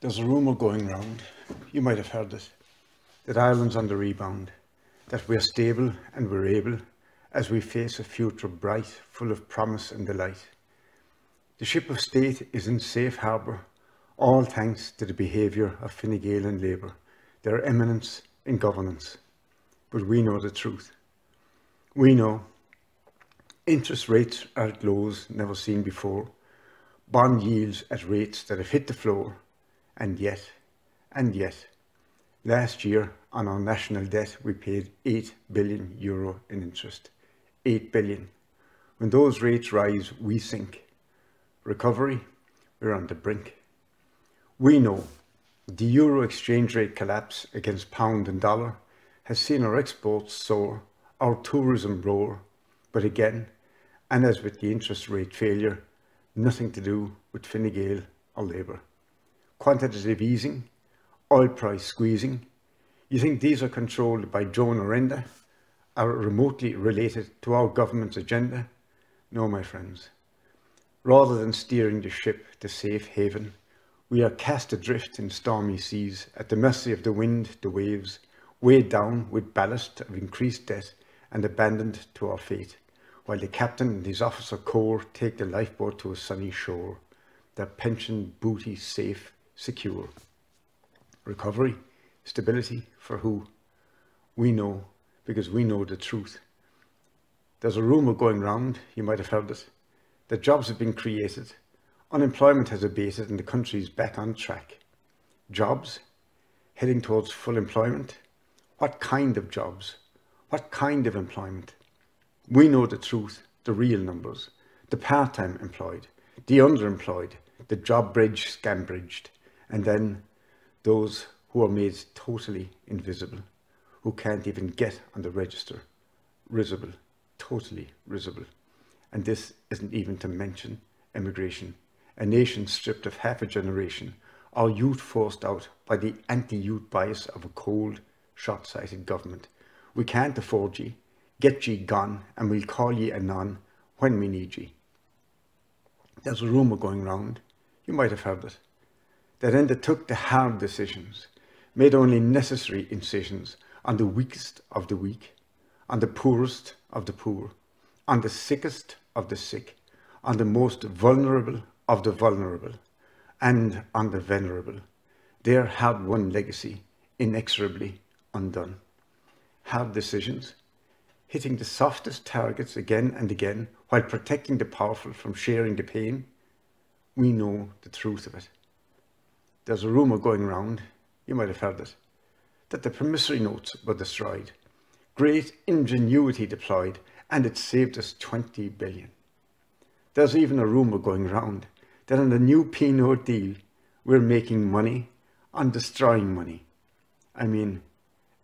There's a rumour going round, you might have heard it, that Ireland's on the rebound, that we're stable and we're able as we face a future bright, full of promise and delight. The ship of state is in safe harbour, all thanks to the behaviour of Fine Gael and Labour, their eminence in governance. But we know the truth. We know interest rates are at lows never seen before, bond yields at rates that have hit the floor, and yet, last year on our national debt we paid €8 billion in interest. 8 billion. When those rates rise, we sink. Recovery, we're on the brink. We know the euro exchange rate collapse against pound and dollar has seen our exports soar, our tourism roar, but again, and as with the interest rate failure, nothing to do with Fine Gael or Labour. Quantitative easing, oil price squeezing. You think these are controlled by Joan or Enda, are remotely related to our government's agenda? No, my friends. Rather than steering the ship to safe haven, we are cast adrift in stormy seas at the mercy of the wind, the waves, weighed down with ballast of increased debt and abandoned to our fate, while the captain and his officer corps take the lifeboat to a sunny shore, their pension booty safe, secure. Recovery, stability, for who? We know, because we know the truth. There's a rumour going round, you might have heard it, that jobs have been created, unemployment has abated and the country's back on track. Jobs? Heading towards full employment? What kind of jobs? What kind of employment? We know the truth, the real numbers, the part-time employed, the underemployed, the job bridge scam bridged, and then those who are made totally invisible, who can't even get on the register. Risible, totally risible. And this isn't even to mention immigration, a nation stripped of half a generation, our youth forced out by the anti-youth bias of a cold, short-sighted government. We can't afford ye, get ye gone, and we'll call ye anon when we need ye. There's a rumour going round, you might have heard it, that Enda took the hard decisions, made only necessary incisions on the weakest of the weak, on the poorest of the poor, on the sickest of the sick, on the most vulnerable of the vulnerable, and on the venerable. Their hard-won legacy inexorably undone. Hard decisions, hitting the softest targets again and again while protecting the powerful from sharing the pain. We know the truth of it. There's a rumour going round, you might have heard it, that the promissory notes were destroyed. Great ingenuity deployed, and it saved us 20 billion. There's even a rumour going round that on the new P-note deal, we're making money on destroying money. I mean,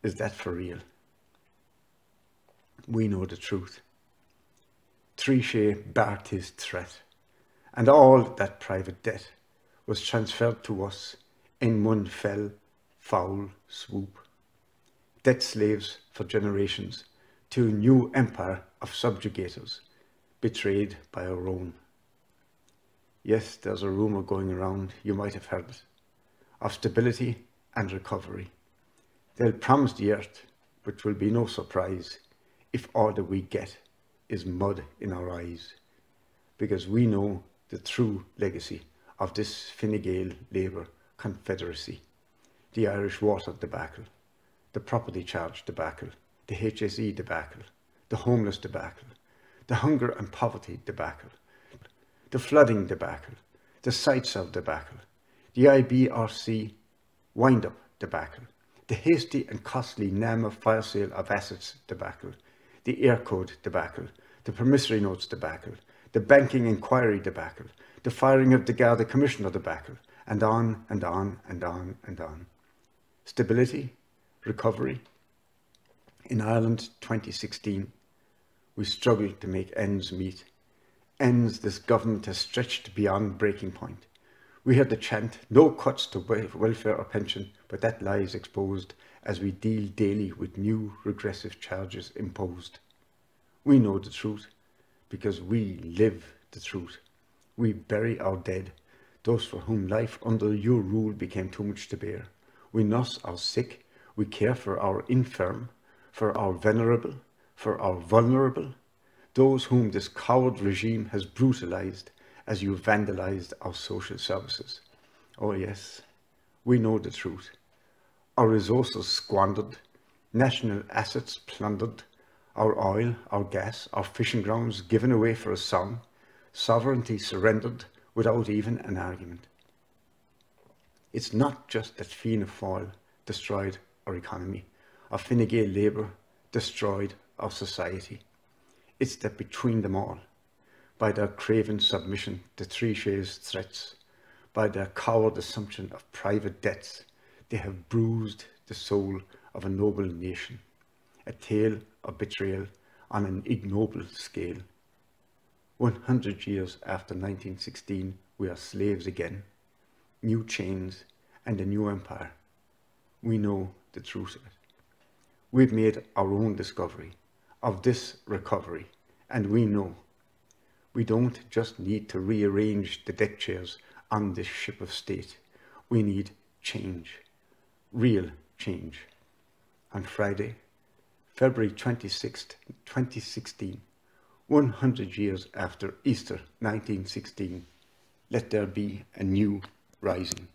is that for real? We know the truth. Trichet barked his threat, and all that private debt was transferred to us in one fell, foul swoop. Debt slaves for generations to a new empire of subjugators, betrayed by our own. Yes, there's a rumour going around, you might have heard it, of stability and recovery. They'll promise the earth, but will be no surprise if all that we get is mud in our eyes, because we know the true legacy of this Fine Gael Labour confederacy. The Irish water debacle, the property charge debacle, the HSE debacle, the homeless debacle, the hunger and poverty debacle, the flooding debacle, the site-serve debacle, the IBRC wind-up debacle, the hasty and costly NAMA fire sale of assets debacle, the air code debacle, the promissory notes debacle, the banking inquiry debacle, the firing of the Garda Commissioner debacle, and on and on and on and on. Stability, recovery. In Ireland 2016, we struggled to make ends meet. Ends this government has stretched beyond breaking point. We heard the chant, no cuts to welfare or pension, but that lies exposed as we deal daily with new regressive charges imposed. We know the truth because we live the truth. We bury our dead. those for whom life under your rule became too much to bear. We nurse our sick, we care for our infirm, for our venerable, for our vulnerable, those whom this coward regime has brutalized as you vandalized our social services. Oh yes, we know the truth. Our resources squandered, national assets plundered, our oil, our gas, our fishing grounds given away for a song, sovereignty surrendered without even an argument. It's not just that Fianna Fáil destroyed our economy, or Fine Gael Labour destroyed our society. It's that between them all, by their craven submission to Triché's threats, by their coward assumption of private debts, they have bruised the soul of a noble nation, a tale of betrayal on an ignoble scale. 100 years after 1916, we are slaves again, new chains and a new empire. We know the truth of it. We've made our own discovery of this recovery, and we know we don't just need to rearrange the deck chairs on this ship of state. We need change, real change. On Friday, February 26th, 2016, 100 years after Easter 1916, let there be a new rising.